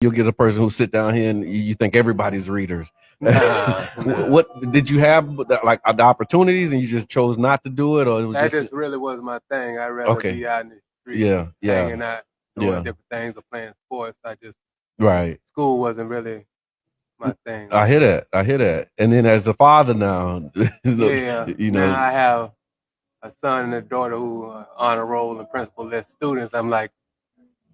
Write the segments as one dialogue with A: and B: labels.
A: you'll get a person who sit down here and you think everybody's readers.
B: Nah.
A: What did you have like the opportunities and you just chose not to do it, or it was
B: that just really wasn't my thing. I'd rather be out in the street, hanging out, doing different things or playing sports. School wasn't really my thing.
A: I hear that. And then as a father now,
B: now I have a son and a daughter who are honor roll and principal list students. I'm like,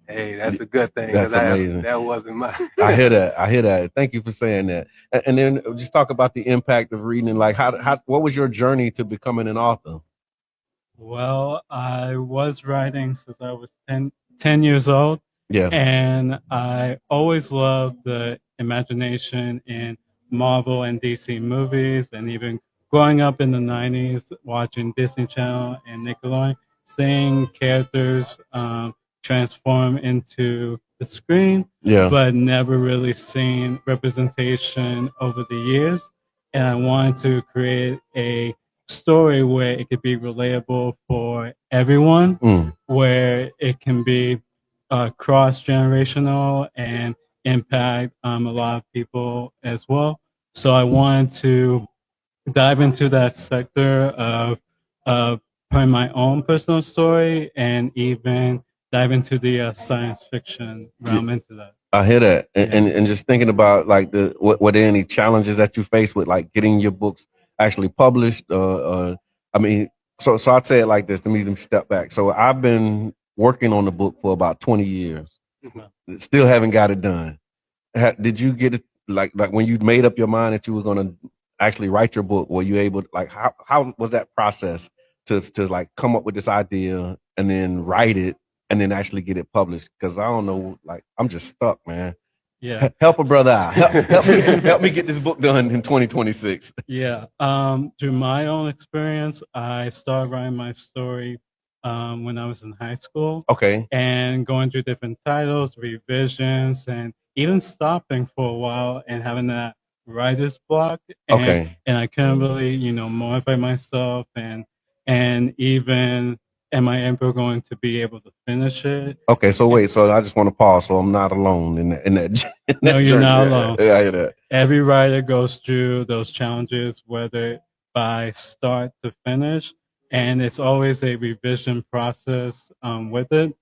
B: hey, that's a good thing.
A: That's amazing.
B: That wasn't my.
A: I hear that. Thank you for saying that. And then just talk about the impact of reading. And like, what was your journey to becoming an author?
C: Well, I was writing since I was 10 years old.
A: Yeah.
C: And I always loved the imagination in Marvel and DC movies, and even growing up in the 90s, watching Disney Channel and Nickelodeon, seeing characters transform into the screen, but never really seen representation over the years. And I wanted to create a story where it could be relatable for everyone, where it can be cross-generational and impact a lot of people as well. So I wanted to dive into that sector of putting my own personal story and even dive into the science fiction realm into that.
A: I hear that. And just thinking about like were there any challenges that you faced with like getting your books actually published? I mean, so I'd say it like this. Let me step back. So I've been working on the book for about 20 years. Still haven't got it done. Did you get it like when you made up your mind that you were going to actually write your book? Were you able to, like, how was that process to like come up with this idea and then write it and then actually get it published? Because I don't know, like, I'm just stuck, man.
C: Yeah.
A: Help a brother out. Help me get this book done in 2026.
C: Yeah. Through my own experience, I started writing my story when I was in high school.
A: Okay.
C: And going through different titles, revisions, and even stopping for a while and having that writer's block. And I couldn't really, motivate myself and even am I ever going to be able to finish it?
A: Okay, so wait, so I just want to pause so I'm not alone in that
C: No, you're
A: journey.
C: not alone.
A: Yeah, I hear that.
C: Every writer goes through those challenges, whether by start to finish, and it's always a revision process with it.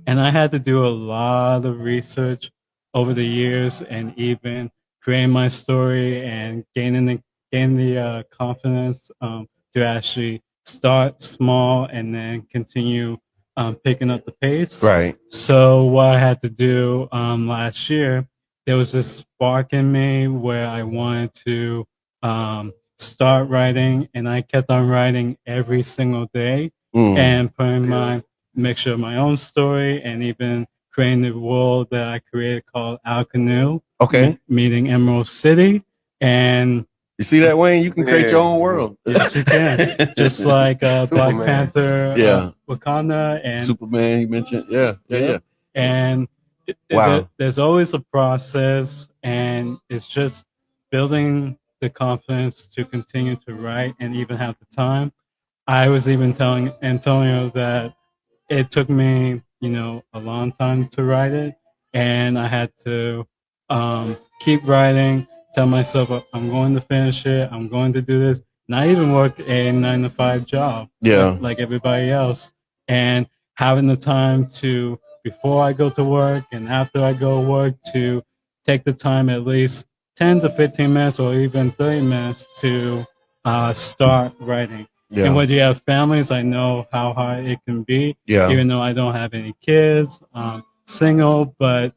C: And I had to do a lot of research over the years and even creating my story and gaining the confidence to actually start small and then continue picking up the pace.
A: Right.
C: So what I had to do last year, there was this spark in me where I wanted to start writing, and I kept on writing every single day and putting my mixture of my own story and even creating the world that I created called Our Canoe. Meeting Emerald City. And
A: you see that, Wayne? You can create your own world.
C: Yes, you can. Just like Black Panther, Wakanda, and
A: Superman, you mentioned. Yeah.
C: And there's always a process, and it's just building the confidence to continue to write and even have the time. I was even telling Antonio that it took me, a long time to write it, and I had to keep writing, tell myself I'm going to finish it, I'm going to do this, not even work a 9-to-5 job like everybody else, and having the time to, before I go to work and after I go to work, to take the time at least 10 to 15 minutes or even 30 minutes to start writing. And when you have families, I know how hard it can be, even though I don't have any kids, single, but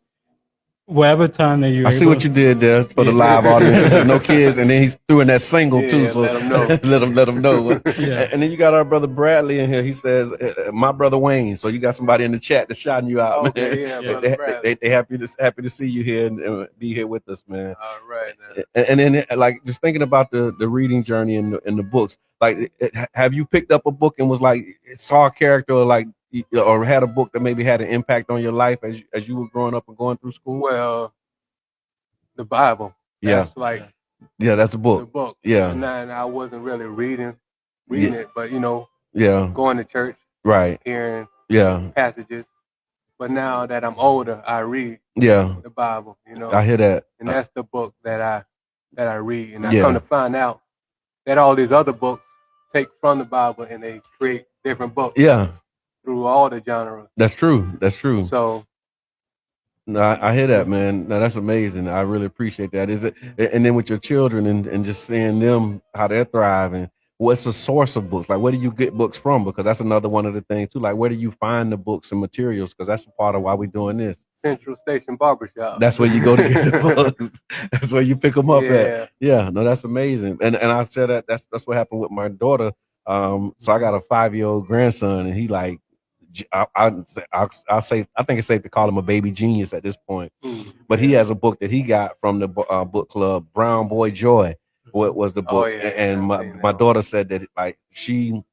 C: whatever time that you
A: I see what you did there for the live audience. No kids, and then he's threw in that single too. So
B: let them know.
A: let them know. And then you got our brother Bradley in here. He says, "My brother Wayne." So you got somebody in the chat that's shouting you out.
B: Okay,
A: they happy to see you here and be here with us, man.
B: All right.
A: And then like just thinking about the reading journey in the books. Like, have you picked up a book and was like saw a character or had a book that maybe had an impact on your life as you were growing up and going through school?
B: Well, the Bible. That's like
A: that's the book.
B: The book.
A: Yeah.
B: And I wasn't really reading it, but going to church,
A: right,
B: hearing
A: yeah,
B: passages. But now that I'm older, I read the Bible, you know.
A: I hear that.
B: And that's the book that I read. And I come to find out that all these other books take from the Bible and they create different books.
A: Yeah.
B: Through all the genres.
A: That's true. That's true.
B: So
A: no, I hear that, man. No, that's amazing. I really appreciate that. Is it? And then with your children and just seeing them how they're thriving. What's the source of books? Like, where do you get books from? Because that's another one of the things too. Like, where do you find the books and materials? Because that's part of why we're doing this.
B: Central Station Barbershop.
A: That's where you go to get the books. That's where you pick them up at. Yeah, no, that's amazing. And I said that's what happened with my daughter. So I got a 5-year-old grandson, and he like, I'll say I think it's safe to call him a baby genius at this point. But he has a book that he got from the book club, Brown Boy Joy. What was the book? And my daughter said that like she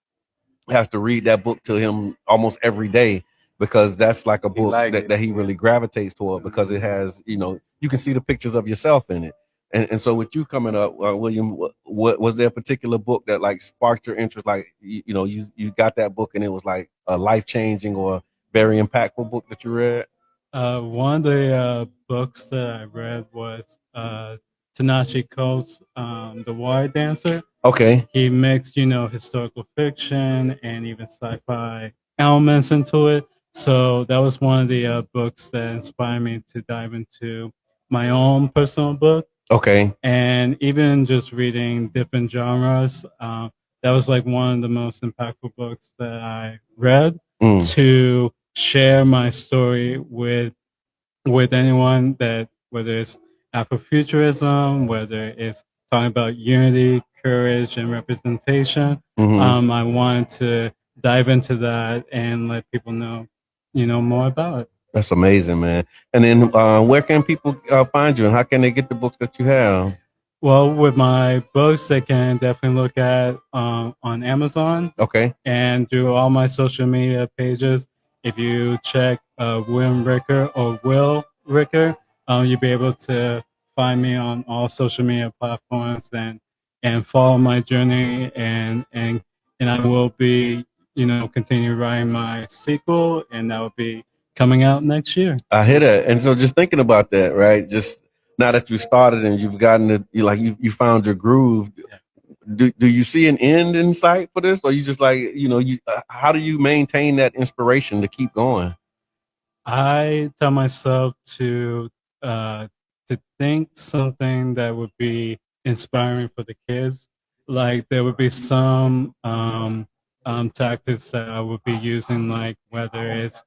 A: has to read that book to him almost every day because that's like a book that he really gravitates toward because it has, you know, you can see the pictures of yourself in it. And so with you coming up, William, what was there a particular book that like sparked your interest? Like, you know, you got that book and it was like a life-changing or very impactful book that you read?
C: One of the books that I read was Tanashi Coates' The Warrior Dancer.
A: Okay.
C: He mixed, you know, historical fiction and even sci-fi elements into it. So that was one of the books that inspired me to dive into my own personal book.
A: Okay.
C: And even just reading different genres, that was like one of the most impactful books that I read to share my story with anyone, that whether it's Afrofuturism, whether it's talking about unity, courage, and representation. I wanted to dive into that and let people know, you know, more about it.
A: That's amazing, man. And then where can people find you and how can they get the books that you have?
C: Well, with my books, they can definitely look at on Amazon.
A: Okay.
C: And through all my social media pages. If you check William Ricker or Will Ricker, you'll be able to find me on all social media platforms and follow my journey and I will be, you know, continue writing my sequel, and that will be coming out next year.
A: I hear that. And so just thinking about that, right? Just now that you started and you've gotten it, you found your groove. Do you see an end in sight for this, or you just like, you know, how do you maintain that inspiration to keep going?
C: I tell myself to think something that would be inspiring for the kids. Like there would be some tactics that I would be using, like whether it's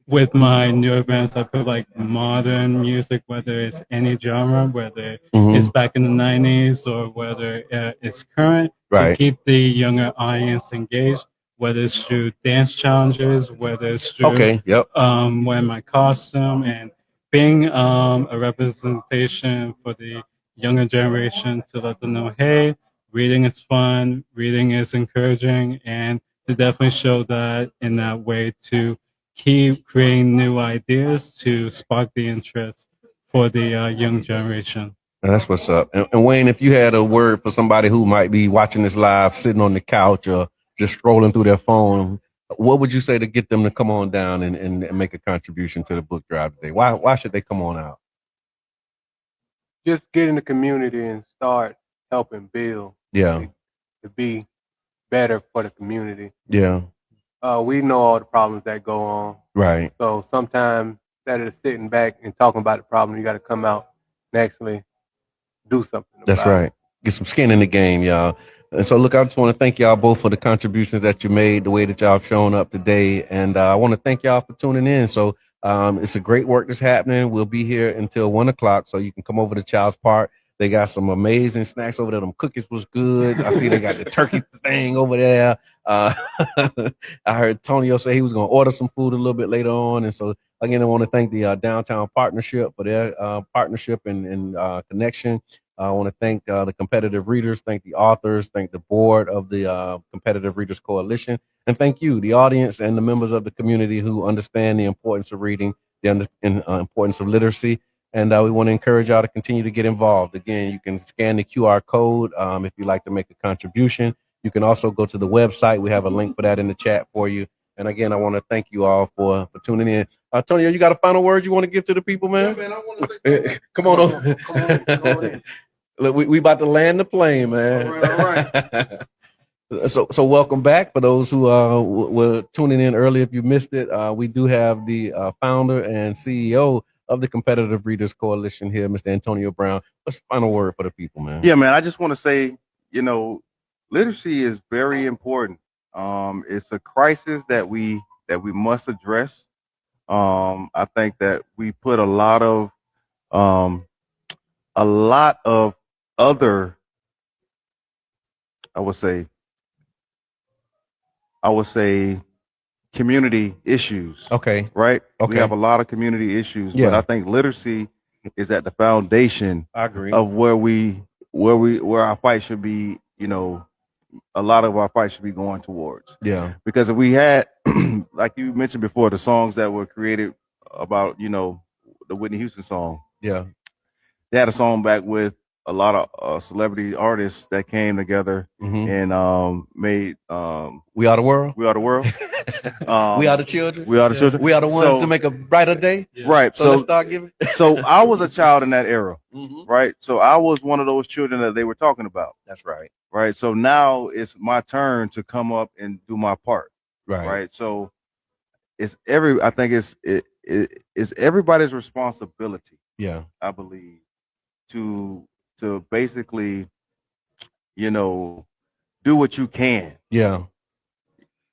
C: with my new events, I put like modern music, whether it's any genre, whether it's back in the 90s or whether it's current, to keep the younger audience engaged, whether it's through dance challenges, whether it's through wearing my costume and being a representation for the younger generation, to let them know, hey, reading is fun, reading is encouraging, and to definitely show that in that way to keep creating new ideas to spark the interest for the young generation.
A: And that's what's up. And Wayne, if you had a word for somebody who might be watching this live, sitting on the couch or just scrolling through their phone, what would you say to get them to come on down and make a contribution to the book drive today? Why should they come on out?
B: Just get in the community and start helping build.
A: Yeah.
B: To be better for the community.
A: Yeah.
B: We know all the problems that go on.
A: Right.
B: So sometimes instead of sitting back and talking about the problem, you got to come out and actually do something about it.
A: That's right. Get some skin in the game, y'all. And so, look, I just want to thank y'all both for the contributions that you made, the way that y'all have shown up today. And I want to thank y'all for tuning in. So it's a great work that's happening. We'll be here until 1 o'clock, so you can come over to Child's Park. They got some amazing snacks over there. Them cookies was good. I see they got the turkey thing over there. I heard Tonio say he was going to order some food a little bit later on. And so, again, I want to thank the Downtown Partnership for their partnership and connection. I want to thank the competitive readers, thank the authors, thank the board of the Competitive Readers Coalition, and thank you, the audience and the members of the community who understand the importance of reading, the importance of literacy. And we want to encourage y'all to continue to get involved. Again, you can scan the QR code if you'd like to make a contribution. You can also go to the website. We have a link for that in the chat for you. And again, I want to thank you all for tuning in. Antonio, you got a final word you want to give to the people, man?
B: Yeah, man, I want to say something.
A: Come on in. Look, we about to land the plane, man.
B: All right.
A: So welcome back for those who were tuning in early. If you missed it, we do have the founder and CEO of the Competitive Readers Coalition here, Mr. Antonio Brown. What's the final word for the people, man?
D: Yeah, man, I just want to say, literacy is very important. It's a crisis that we must address. I think that we put a lot of other, I would say community issues.
A: Okay.
D: Right?
A: Okay.
D: We have a lot of community issues,
A: Yeah.
D: but I think literacy is at the foundation
A: I agree.
D: of where our fight should be, a lot of our fight should be going towards.
A: Yeah.
D: Because if we had, like you mentioned before, the songs that were created about, the Whitney Houston song.
A: Yeah.
D: They had a song back with a lot of celebrity artists that came together and made
A: We Are the World.
D: We Are the World.
A: We are the children.
D: We are the children.
A: We are the ones to make a brighter day.
C: Yeah.
D: Right.
A: So let's start giving.
D: So I was a child in that era.
A: Mhm.
D: Right. So I was one of those children that they were talking about.
A: That's right.
D: Right. So now it's my turn to come up and do my part.
A: Right.
D: Right. So I think it's everybody's responsibility.
A: Yeah.
D: I believe to basically, do what you can.
A: Yeah.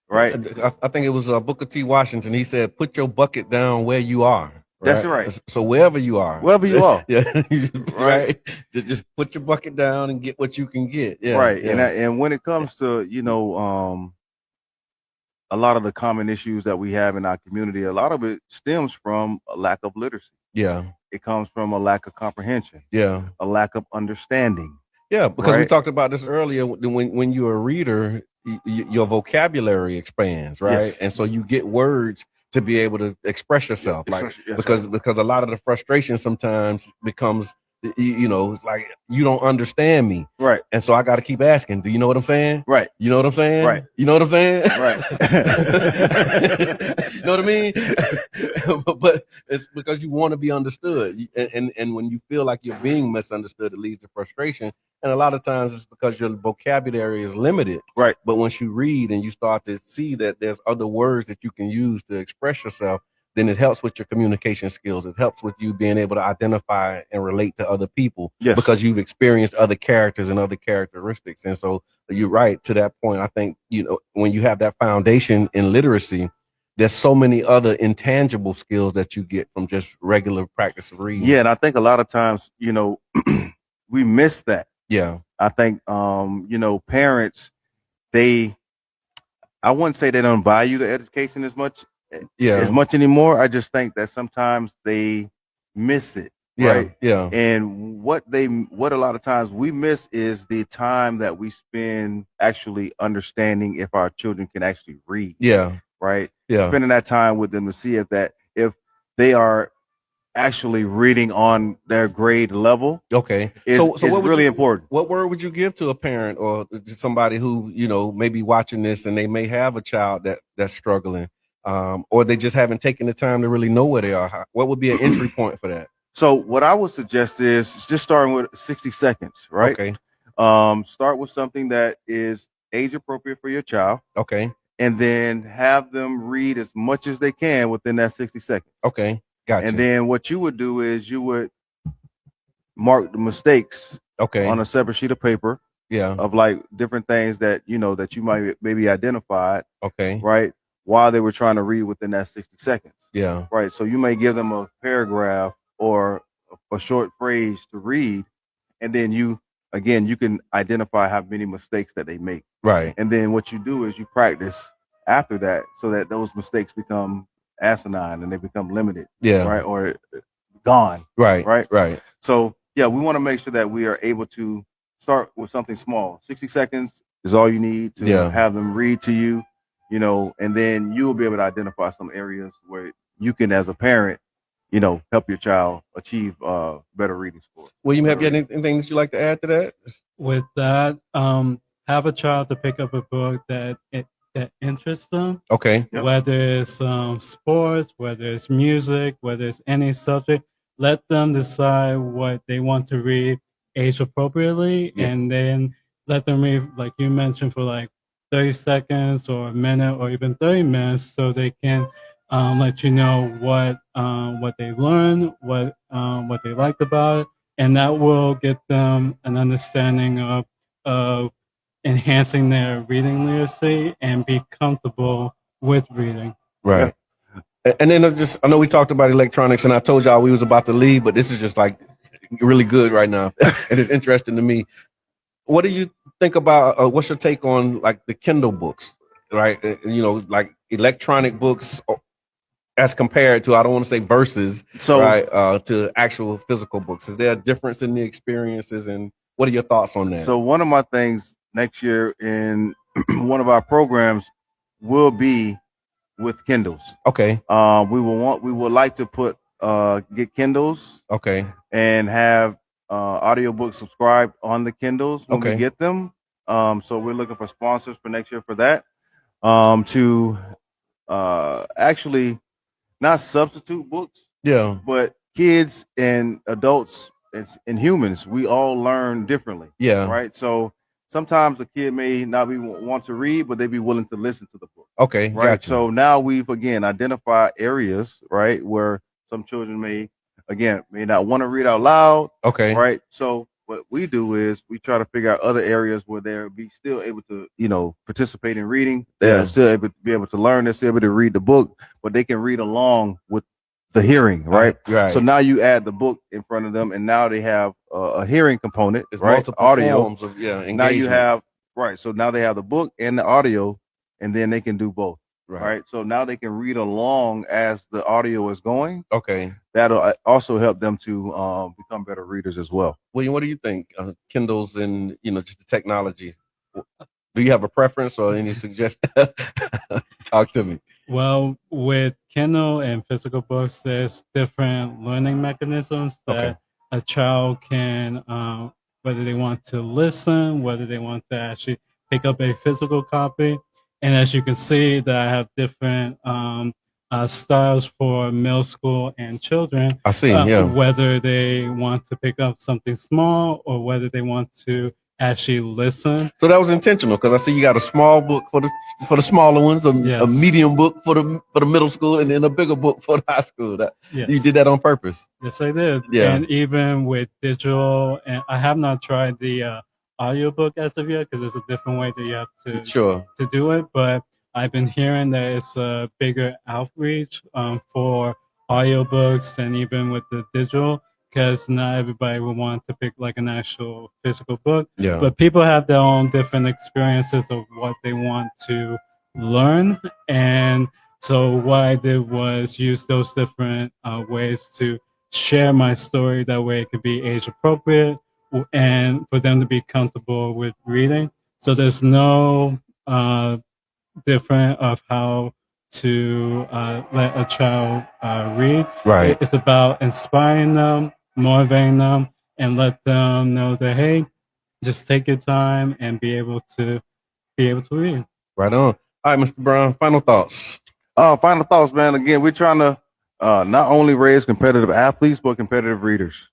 D: Right.
A: I think it was Booker T. Washington. He said, "Put your bucket down where you are."
D: That's right.
A: So wherever you are,
D: yeah,
A: right. Just put your bucket down and get what you can get. Yeah,
D: right.
A: Yeah.
D: And when it comes to a lot of the common issues that we have in our community, a lot of it stems from a lack of literacy.
A: Yeah.
D: It comes from a lack of comprehension.
A: Yeah.
D: A lack of understanding.
A: Yeah, because we
D: Right.
A: talked about this earlier. When you're a reader, your vocabulary expands, right?
D: Yes.
A: And so you get words to be able to express yourself, because a lot of the frustration sometimes becomes, it's like you don't understand me,
D: Right.
A: and so I got to keep asking. Do you know what I'm saying?
D: Right.
A: You know what I'm saying?
D: Right.
A: You know what I'm saying?
D: Right.
A: You know what I mean? but it's because you want to be understood, and when you feel like you're being misunderstood, it leads to frustration. And a lot of times it's because your vocabulary is limited.
D: Right.
A: But once you read and you start to see that there's other words that you can use to express yourself, then it helps with your communication skills. It helps with you being able to identify and relate to other people.
D: Yes.
A: Because you've experienced other characters and other characteristics. And so you're right to that point. I think, when you have that foundation in literacy, there's so many other intangible skills that you get from just regular practice of reading.
D: Yeah, and I think a lot of times, we miss that.
A: Yeah.
D: I think parents, I wouldn't say they don't value the education as much anymore. I just think that sometimes they miss it.
A: Yeah.
D: Right.
A: Yeah.
D: And what a lot of times we miss is the time that we spend actually understanding if our children can actually read.
A: Yeah.
D: Right.
A: Yeah.
D: Spending that time with them to see if they are actually reading on their grade level.
A: Okay.
D: Is really important.
A: What word would you give to a parent or somebody who, may be watching this and they may have a child that's struggling, or they just haven't taken the time to really know where they are? What would be an entry point for that?
D: So what I would suggest is just starting with 60 seconds, right?
A: Okay.
D: Start with something that is age appropriate for your child.
A: Okay.
D: And then have them read as much as they can within that 60 seconds.
A: Okay. Gotcha.
D: And then what you would do is you would mark the mistakes on a separate sheet of paper.
A: Yeah.
D: Of like different things that that you might maybe identified.
A: Okay.
D: Right. While they were trying to read within that 60 seconds.
A: Yeah.
D: Right. So you may give them a paragraph or a short phrase to read, and then you can identify how many mistakes that they make.
A: Right.
D: And then what you do is you practice after that so that those mistakes become asinine and they become limited.
A: Yeah.
D: Right. Or gone.
A: Right.
D: Right.
A: Right.
D: So yeah, we want to make sure that we are able to start with something small. 60 seconds is all you need to have them read to you, and then you will be able to identify some areas where you can, as a parent, help your child achieve better reading scores.
A: William, have you anything that you'd like to add to that?
C: With that, have a child to pick up a book that that interests them.
A: Okay.
D: Yep.
C: Whether it's sports, whether it's music, whether it's any subject, let them decide what they want to read age appropriately, and then let them read, like you mentioned, for like 30 seconds or a minute or even 30 minutes, so they can let you know what they learned, what they liked about it, and that will get them an understanding of enhancing their reading literacy and be comfortable with reading.
A: Right. And then I know we talked about electronics, and I told y'all we was about to leave, but this is just like really good right now, and it's interesting to me. What do you think about? What's your take on like the Kindle books, right? Like electronic books as compared to, I don't want to say versus, right, to actual physical books. Is there a difference in the experiences, and what are your thoughts on that?
D: So one of my things next year in one of our programs will be with Kindles.
A: Okay.
D: We would like to get Kindles.
A: Okay.
D: And have audiobooks subscribed on the Kindles when we get them. So we're looking for sponsors for next year for that. To actually not substitute books.
A: Yeah.
D: But kids and adults and humans, we all learn differently.
A: Yeah.
D: Right. So sometimes a kid may not want to read, but they'd be willing to listen to the book.
A: Okay.
D: Right.
A: Gotcha.
D: So now we've again identified areas, right, where some children may not want to read out loud.
A: Okay.
D: Right. So what we do is we try to figure out other areas where they'll be still able to, participate in reading. They're still able to learn. They're still able to read the book, but they can read along with the hearing. Right.
A: Right.
D: So now you add the book in front of them, and now they have a hearing component.
A: It's
D: right.
A: multiple
D: Audio.
A: forms of engagement.
D: Now you have So now they have the book and the audio, and then they can do both. Right. So now they can read along as the audio is going.
A: Okay.
D: That'll also help them to become better readers as well.
A: William, what do you think? Kindles and just the technology. Do you have a preference or any suggestion? Talk to me.
C: Well, with Kindle and physical books, there's different learning mechanisms that a child can, whether they want to listen, whether they want to actually pick up a physical copy. And as you can see, that I have different styles for middle school and children.
A: I see,
C: whether they want to pick up something small or whether they want to actually listen.
A: So that was intentional, because I see you got a small book for the smaller ones, a medium book for the middle school, and then a bigger book for the high school. You did that on purpose.
C: Yes, I did.
A: Yeah.
C: And even with digital, and I have not tried the audiobook as of yet, because there's a different way that you have to do it. But I've been hearing that it's a bigger outreach for audiobooks, and even with the digital, because not everybody will want to pick like an actual physical book.
A: Yeah.
C: But people have their own different experiences of what they want to learn. And so what I did was use those different ways to share my story. That way it could be age appropriate and for them to be comfortable with reading. So there's no different of how to let a child read.
A: Right.
C: It's about inspiring them, motivating them, and let them know that, hey, just take your time and be able to read.
A: Right on. All right, Mr. Brown, final thoughts.
D: Final thoughts, man. Again, we're trying to not only raise competitive athletes, but competitive readers.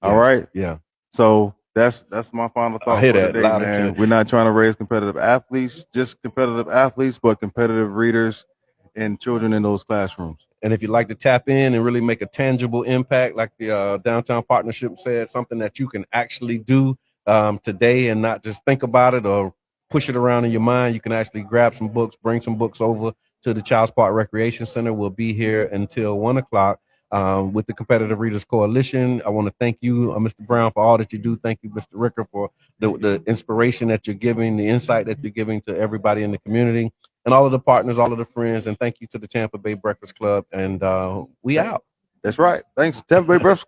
A: Yeah.
D: All right.
A: Yeah.
D: So that's my final thought.
A: I hear
D: for
A: that
D: today,
A: loud and
D: man.
A: clear.
D: We're not trying to raise competitive athletes, just competitive athletes, but competitive readers and children in those classrooms.
A: And if you'd like to tap in and really make a tangible impact, like the Downtown Partnership said, something that you can actually do today and not just think about it or push it around in your mind, you can actually grab some books, bring some books over to the Child's Park Recreation Center. We'll be here until 1 o'clock with the Competitive Readers Coalition. I want to thank you, Mr. Brown, for all that you do. Thank you, Mr. Ricker, for the inspiration that you're giving, the insight that you're giving to everybody in the community, and all of the partners, all of the friends. And thank you to the Tampa Bay Breakfast Club. And we out.
D: That's right. Thanks, Tampa Bay Breakfast Club.